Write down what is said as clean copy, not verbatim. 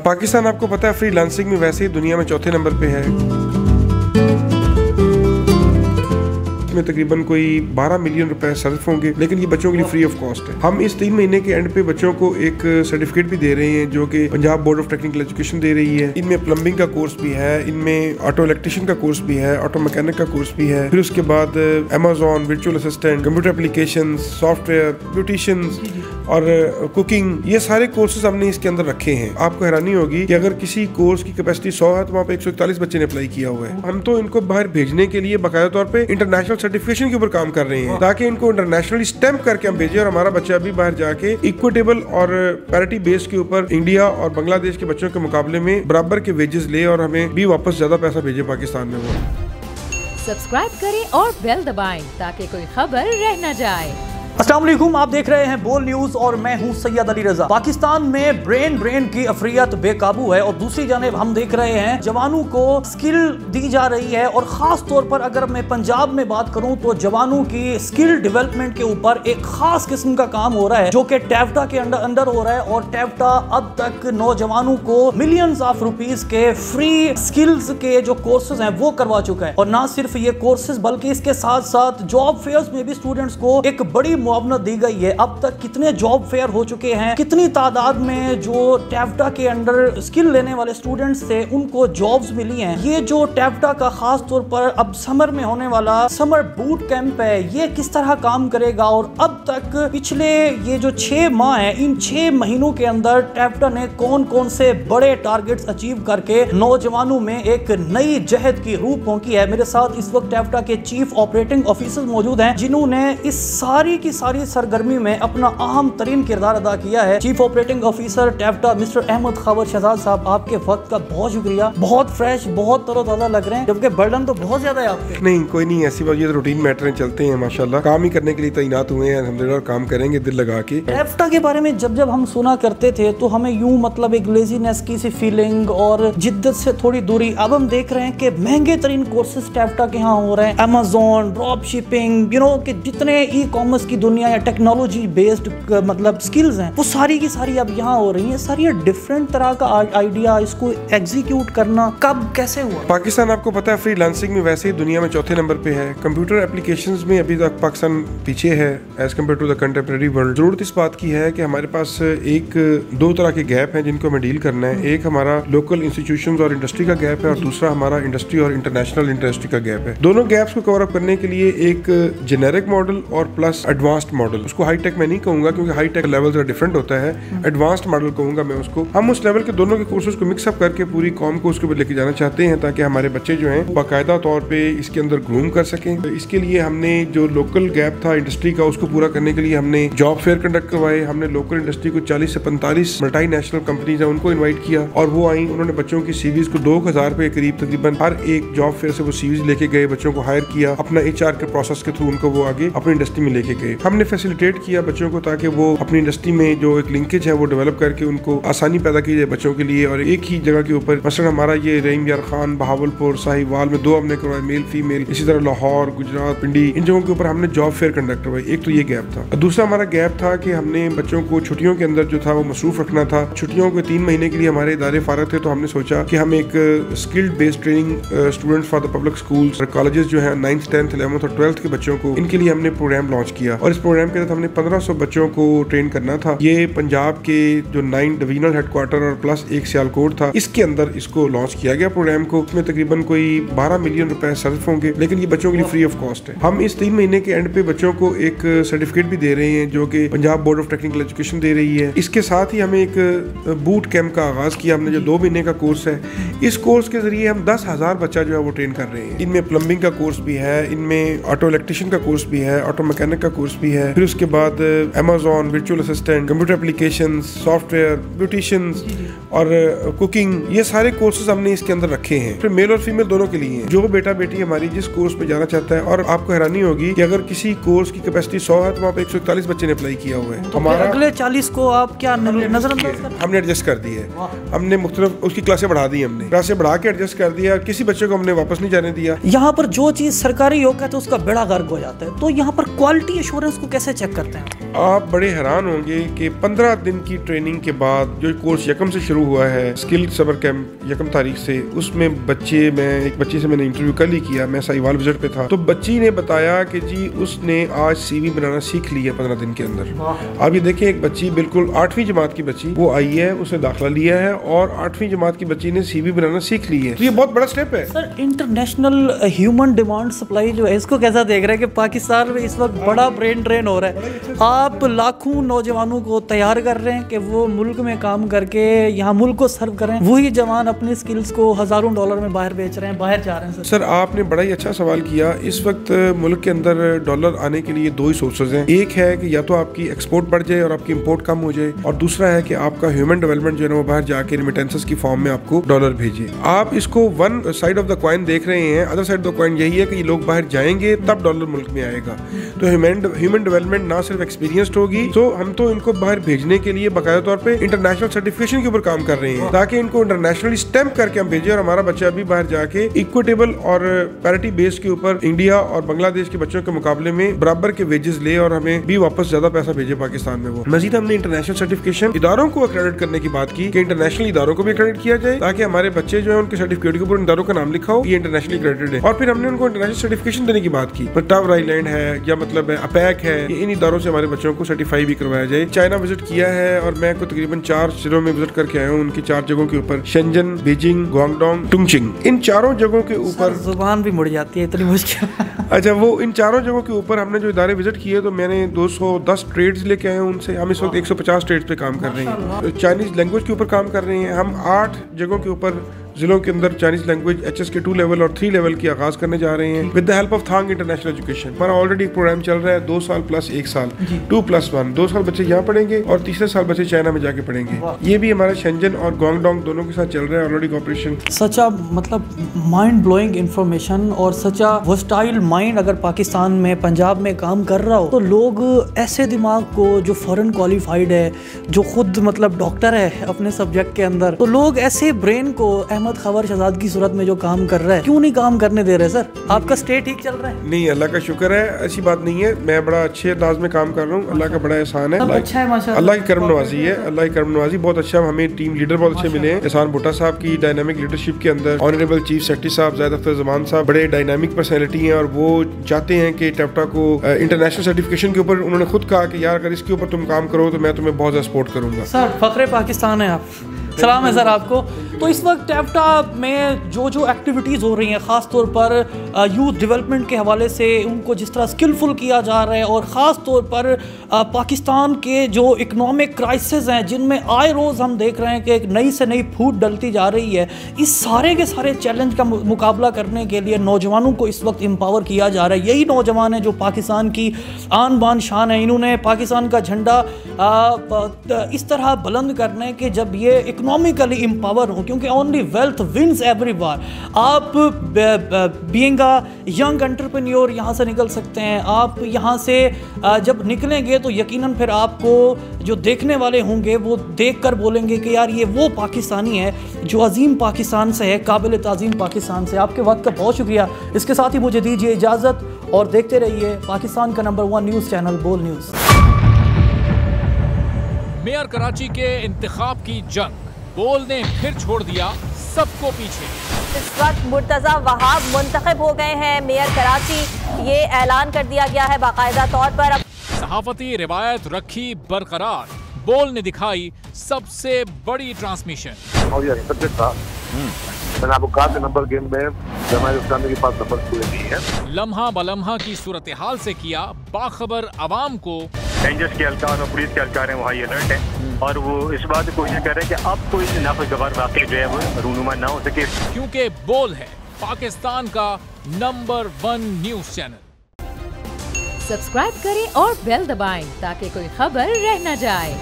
पाकिस्तान आपको पता है फ्रीलांसिंग में वैसे ही दुनिया में चौथे नंबर पे है। में तकरीबन कोई 12 मिलियन रुपए सर्फ होंगे, लेकिन ये बच्चों के लिए फ्री ऑफ कॉस्ट है। हम इस 3 महीने के एंड पे बच्चों को एक सर्टिफिकेट भी दे रहे हैं जो कि Punjab board of technical education दे रही है। इनमें प्लम्बिंग का कोर्स भी है, इनमें ऑटो इलेक्ट्रिशियन का कोर्स भी है, ऑटो मैकेनिक का कोर्स भी है। फिर उसके बाद Amazon virtual assistant, computer application, software, beauticians और कुकिंग, ये सारे कोर्सेज हमने इसके अंदर रखे हैं। आपको हैरानी होगी कि अगर किसी कोर्स की कैपेसिटी 100 है तो वहाँ पे 141 बच्चे ने अप्लाई किया हुआ है। हम तो इनको बाहर भेजने के लिए बाकायदा तौर पे इंटरनेशनल सर्टिफिकेशन के ऊपर काम कर रहे हैं ताकि इनको इंटरनेशनली स्टैम्प करके हम भेजें और हमारा बच्चा भी बाहर जाके इक्विटेबल और पैरिटी बेस के ऊपर इंडिया और बांग्लादेश के बच्चों के मुकाबले में बराबर के वेजेस ले और हमें भी वापस ज्यादा पैसा भेजे पाकिस्तान में। वो सब्सक्राइब करें और बेल दबाएं ताकि कोई खबर रह न जाए। अस्सलाम वालेकुम, आप देख रहे हैं बोल न्यूज और मैं हूं सैयद अली रजा। पाकिस्तान में ब्रेन की अफरियत बेकाबू है और दूसरी जानिब हम देख रहे हैं जवानों को स्किल दी जा रही है और खास तौर पर अगर मैं पंजाब में बात करूं तो जवानों की स्किल डेवलपमेंट के ऊपर एक खास किस्म का काम हो रहा है जो कि टैफ्टा के अंडर हो रहा है। और टैफ्टा अब तक नौजवानों को मिलियंस ऑफ रुपीस के फ्री स्किल्स के जो कोर्सेज हैं वो करवा चुका है। और ना सिर्फ ये कोर्सेज बल्कि इसके साथ साथ जॉब फेयर्स में भी स्टूडेंट्स को एक बड़ी मुआवनत दी गई है। अब तक कितने जॉब फेयर हो चुके हैं, कितनी तादाद में जो टैफ्टा के अंडर स्किल लेने वाले स्टूडेंट्स थे उनको जॉब्स मिली हैं। ये जो टैफ्टा का खास तौर पर अब समर में होने वाला समर बूट कैंप है, ये किस तरह काम करेगा और अब तक पिछले ये जो 6 माह है, इन 6 महीनों के अंदर टैफ्टा ने कौन कौन से बड़े टारगेट्स अचीव करके नौजवानों में एक नई जहद की रूह फूंकी है। मेरे साथ इस वक्त टैफ्टा के चीफ ऑपरेटिंग ऑफिसर मौजूद हैं जिन्होंने इस सारी की सारी सरगर्मी में अपना अहम तरीन किरदार अदा किया है। चीफ ऑपरेटिंग ऑफिसर टैफ्टा मिस्टर अहमद खबर शहजाद साहब, आपके वक्त का बहुत शुक्रिया। बहुत फ्रेश, बहुत तरोताजा लग रहे हैं, जबकि बर्डन तो बहुत ज्यादा है आपके। नहीं, कोई नहीं, ऐसी बात, ये तो रूटीन मैटर चलते हैं माशाल्लाह। काम ही करने के लिए तैनात हुए हैं अल्हम्दुलिल्लाह, काम करेंगे दिल लगा के। टैफ्टा के बारे में जब हम सुना करते थे तो हमें यूं मतलब एक लेजीनेस की सी फीलिंग और जिद्दत से थोड़ी दूरी। अब हम देख रहे हैं कि महंगे तरीन कोर्सेज टैफ्टा के यहाँ हो रहे हैं। अमेज़न, ड्रॉप शिपिंग, कि जितने ई कॉमर्स की दुनिया या टेक्नोलॉजी बेस्ड मतलब स्किल्स हैं वो सारी की सारी अब यहाँ हो रही हैं। सारी डिफरेंट तरह का आइडिया, इसको एग्जीक्यूट करना कब कैसे हुआ? पाकिस्तान आपको पता है फ्रीलांसिंग में वैसे ही दुनिया में चौथे नंबर पे है। कंप्यूटर एप्लीकेशंस में अभी तक पाकिस्तान पीछे है as compared to the contemporary world. जरूरत इस बात की है कि हमारे पास दो तरह के गैप हैं जिनको हमें डील करना है। एक हमारा लोकल इंस्टीट्यूशंस और इंडस्ट्री का गैप है और दूसरा हमारा इंडस्ट्री और इंटरनेशनल इंडस्ट्री का गैप है। दोनों गैप्स को कवर अप करने के लिए एक जेनेरिक मॉडल और प्लस एडवांस्ड मॉडल, उसको हाई टेक मैं नहीं कहूंगा क्योंकि हाई टेक लेवल जरा डिफरेंट होता है, एडवांस्ड मॉडल कहूंगा मैं उसको। हम उस लेवल के दोनों के कोर्सेज को मिक्सअप करके पूरी कॉम को उसके ऊपर लेके जाना चाहते हैं ताकि हमारे बच्चे जो हैं बाकायदा तौर पे इसके अंदर ग्रूम कर सकें। इसके लिए हमने जो लोकल गैप था इंडस्ट्री का उसको पूरा करने के लिए हमने जॉब फेयर कंडक्ट करवाए। हमने लोकल इंडस्ट्री को 40 से 45 मल्टीनेशनल कंपनीज है उनको इन्वाइट किया और वो आई। उन्होंने बच्चों की सीवीज को 2000 रुपए करीब तकरीबन हर एक जॉब फेयर से वो सीवीज लेके गए, बच्चों को हायर किया, अपना HR के प्रोसेस के थ्रू उनको वो आगे अपनी इंडस्ट्री में लेके गए। हमने फैसिलिटेट किया बच्चों को ताकि वो अपनी इंडस्ट्री में जो एक लिंकेज है वो डेवलप करके उनको आसानी पैदा की जाए बच्चों के लिए। और एक ही जगह के ऊपर मसलन हमारा ये रहीम यार खान, बहावलपुर, साहिवाल में 2 हमने करवाए, मेल फीमेल, इसी तरह लाहौर, गुजरात, पिंडी, इन जगहों के ऊपर हमने जॉब फेयर कंडक्ट करवाई। एक तो ये गैप था। दूसरा हमारा गैप था कि हमने बच्चों को छुट्टियों के अंदर जो था वो मसरूफ रखना था। छुट्टियों के 3 महीने के लिए हमारे इदारे फारग थे तो हमने सोचा कि हम एक skilled based training students for the public schools और कॉलेजेस जो है 9th 10th 11th और 12th के बच्चों को, इनके लिए हमने प्रोग्राम लॉन्च किया। और इस प्रोग्राम के तहत हमने 1500 बच्चों को ट्रेन करना था। ये पंजाब के जो 9 डिवीजनल हेडक्वार्टर और प्लस एक सियालकोट था, इसके अंदर इसको लॉन्च किया गया प्रोग्राम को। इसमें तकरीबन कोई 12 मिलियन रुपए सर्फ होंगे, लेकिन ये बच्चों के लिए फ्री ऑफ कॉस्ट है। हम इस 3 महीने के एंड पे बच्चों को एक सर्टिफिकेट भी दे रहे हैं जो कि Punjab board of technical education दे रही है। इसके साथ ही हमें एक बूट कैंप का आगाज किया हमने, जो 2 महीने का कोर्स है। इस कोर्स के जरिए हम 10,000 बच्चा जो है वो ट्रेन कर रहे हैं। इनमें प्लम्बिंग का कोर्स भी है, इनमें ऑटो इलेक्ट्रिशियन का कोर्स भी है, ऑटो मैकेनिक का कोर्स भी है। फिर उसके बाद Amazon virtual assistant, computer application, software, beauticians और कुकिंग, ये सारे कोर्सेज हमने इसके अंदर रखे हैं। फिर मेल और फीमेल दोनों के लिए जो बेटा बेटी हमारी जिस कोर्स में जाना चाहता है। और आपको हैरानी होगी कि अगर किसी कोर्स की कैपेसिटी 100 है तो वहाँ पे 141 बच्चे ने अप्लाई किया हुआ है। तो हमारा अगले 40 को आप क्या नजरअंदाज कर? हमने एडजस्ट कर दी है। हमने मुख्तलिफ उसकी क्लासें बढ़ा दी, हमने क्लासें बढ़ा के एडजस्ट कर दिया। किसी बच्चे को हमने वापस नहीं जाने दिया। यहाँ पर जो चीज सरकारी हो कहते हैं उसका बेड़ा गर्क हो जाता है, तो यहाँ पर क्वालिटी एश्योरेंस एंड्योरेंस को कैसे चेक करते हैं? आप बड़े हैरान होंगे कि 15 दिन की ट्रेनिंग के बाद जो कोर्स यकम से शुरू हुआ है, स्किल समर कैंप यकम तारीख से, उसमें एक बच्चे से मैंने इंटरव्यू कल ही किया, मैं साहिवाल विजिट पे था, तो बच्ची ने बताया कि जी उसने आज सीवी बनाना सीख लिया 15 दिन के अंदर। आप ये देखें, एक बच्ची बिल्कुल 8वीं जमात की बच्ची वो आई है, उसने दाखिला लिया है और 8वीं जमात की बच्ची ने सीवी बनाना सीख ली है, तो ये बहुत बड़ा स्टेप है। Sir, international human demand supply जो है, इसको कैसा देख रहे हैं कि पाकिस्तान में इस वक्त बड़ा ब्रेन ड्रेन हो रहा है? आप लाखों नौजवानों को तैयार कर रहे हैं कि वो मुल्क में काम करके यहाँ मुल्क को सर्व करें, वही जवान अपनी स्किल्स को हजारों डॉलर में बाहर बेच रहे हैं, बाहर जा रहे हैं। सर आपने बड़ा ही अच्छा सवाल किया। इस वक्त मुल्क के अंदर डॉलर आने के लिए दो ही सोर्सेज हैं। एक है कि या तो आपकी एक्सपोर्ट बढ़ जाए और आपकी इंपोर्ट कम हो जाए, और दूसरा है कि आपका ह्यूमन डेवलपमेंट जो है वो बाहर जाके रिमिटेंसेस की फॉर्म में आपको डॉलर भेजे। आप इसको one side of the coin देख रहे हैं, other side of the coin यही है कि ये लोग बाहर जाएंगे तब डॉलर मुल्क में आएगा। तो ह्यूमन डेवलपमेंट ना सिर्फ एक्सपीरियंस्ड होगी, तो हम तो इनको बाहर भेजने के लिए बाकायदा तौर पे इंटरनेशनल सर्टिफिकेशन के ऊपर काम कर रहे हैं, ताकि इनको इंटरनेशनली स्टैम्प करके हम भेजें और हमारा बच्चा भी बाहर जाके इक्विटेबल और पैरिटी बेस के ऊपर इंडिया और बांग्लादेश के बच्चों के मुकाबले में बराबर के वेजेस ले और हमें भी वापस ज्यादा पैसा भेजे पाकिस्तान में। वो मजीद हमने इंटरनेशनल सर्टिफिकेशन इदारों को क्रेडिट करने की बात की कि इंटरनेशनल इदारों को भी क्रेडिट किया जाए, ताकि हमारे बच्चे जो है उनके सर्टिफिकेट के ऊपर इदारों का नाम लिखा हो, ये इंटरनेशनली क्रेडिटेड है। और फिर हमने उनको इंटरनेशनल सर्टिफिकेशन देने की बात की, टावर आइलैंड है या मतलब अपैक है, इन इदारों से हमारे बच्चों को सर्टिफाई भी करवाया जाए। चाइना विजिट किया है और मैं को तकरीबन 4 शहरों में विजिट करके आया हूँ, उनकी 4 जगहों के ऊपर, शेंजन, बीजिंग, ग्वांगडोंग, टुंगचिंग, इन 4 जगहों के ऊपर जुबान भी मुड़ जाती है, इतनी मुश्किल। अच्छा, वो इन 4 जगहों के ऊपर हमने जो इदारे विजिट किए, तो मैंने 210 ट्रेड्स लेके आए उनसे। हम इस वक्त 150 ट्रेड्स पे काम कर रहे हैं, चाइनीज लैंग्वेज के ऊपर काम कर रहे हैं। हम 8 जगहों के ऊपर जिलों के अंदर चाइनीज लैंग्वेज HS के 2 लेवल और 3 लेवल की आगाज करने जा रहे हैं with the help of Thang international education. हमारा ऑलरेडी प्रोग्राम चल रहा है 2 साल प्लस 1 साल, 2+1, 2 साल बच्चे यहाँ पढ़ेंगे और तीसरे साल बच्चे चाइना में जाके पढ़ेंगे। ये भी हमारा शेंजन और ग्वांगडोंग दोनों के साथ चल रहा है ऑलरेडी कॉपरेशन। सच अ मतलब माइंड ब्लोइंग इंफॉर्मेशन और सच अ वर्सटाइल माइंड अगर पाकिस्तान में पंजाब में काम कर रहा हो, तो लोग ऐसे दिमाग को जो फॉरेन क्वालिफाइड है, जो खुद मतलब डॉक्टर है अपने सब्जेक्ट के अंदर, तो लोग ऐसे ब्रेन को अहमद खबर शहजाद की सूरत में जो काम कर रहा है, क्यों नहीं काम करने दे रहे? सर आपका स्टे ठीक चल रहा है? नहीं, अल्लाह का शुक्र है, ऐसी बात नहीं है। मैं बड़ा अच्छे अंदाज में काम कर रहा हूँ, अल्लाह का बड़ा एहसान है। अच्छा है माशाअल्लाह, अल्लाह की करम नवाजी है, अल्लाह की करम नवाजी बहुत अच्छा। हमें टीम लीडर बहुत अच्छे मिले हैं। एहसान भुट्टा साहब की डायनामिक लीडरशिप के अंदर ऑनरेबल चीफ सेक्रेटरी साहब ज़ाहिद अख्तर ज़मान साहब बड़े डायनामिक पर्सनैलिटी हैं, और वो चाहते हैं कि टेप्टा को इंटरनेशनल सर्टिफिकेशन के ऊपर, उन्होंने खुद कहा कि यार अगर इसके ऊपर तुम काम करो तो मैं तुम्हें बहुत ज़्यादा सपोर्ट करूँगा। सर फखरे पाकिस्तान है आप, सलाम है सर आपको। तो इस वक्त टेप्टा में जो एक्टिविटीज़ हो रही हैं, ख़ास तौर पर यूथ डेवलपमेंट के हवाले से उनको जिस तरह स्किलफुल किया जा रहा है, और ख़ास तौर पर पाकिस्तान के जो इकनॉमिक क्राइसिस हैं जिनमें आए रोज़ हम देख रहे हैं कि एक नई से नई फूट डलती जा रही है, इस सारे के सारे चैलेंज का मुकाबला करने के लिए नौजवानों को इस वक्त एम्पावर किया जा रहा है। यही नौजवान हैं जो पाकिस्तान की आन बान शान है। इन्होंने पाकिस्तान का झंडा इस तरह बुलंद करना है कि जब ये इकोनॉमिकली एम्पावर हो, क्योंकि ओनली वेल्थ विंस एवरीवेयर। आप बीइंग अ यंग एंटरप्रेन्योर यहाँ से निकल सकते हैं। आप यहाँ से जब निकलेंगे तो यकीनन फिर आपको जो देखने वाले होंगे वो देखकर बोलेंगे कि यार ये वो पाकिस्तानी है जो अजीम पाकिस्तान से है, काबिल ताज़ीम पाकिस्तान से। आपके वक्त का बहुत शुक्रिया। इसके साथ ही मुझे दीजिए इजाज़त और देखते रहिए पाकिस्तान का नंबर 1 न्यूज़ चैनल बोल न्यूज़। मेयर कराची के इंतखाब की जंग, बोल ने फिर छोड़ दिया सबको पीछे। इस वक्त मुर्तज़ा वहाब मुंतखब हो गए हैं मेयर कराची, ये ऐलान कर दिया गया है बाकायदा तौर पर। सहाफती रिवायत रखी बरकरार, बोल ने दिखाई सबसे बड़ी ट्रांसमिशन। मैंने आपको कहा कि नंबर गेम में जमात इस्लामी के पास नंबर पूरे नहीं है। लम्हा बलम्हा की सूरत हाल से किया बाखबर आवाम को। रेंजर्स के एहलकार और पुलिस के एहलकार हैं, वहाँ अलर्ट है, और वो इस बात की कोशिश कर रहे हैं कि अब कोई नाखुशगवार वाक़या जो है वो रूनुमा ना हो सके, क्योंकि बोल है पाकिस्तान का नंबर 1 न्यूज़ चैनल। सब्सक्राइब करें और बेल दबाएं ताकि कोई खबर रह न जाए।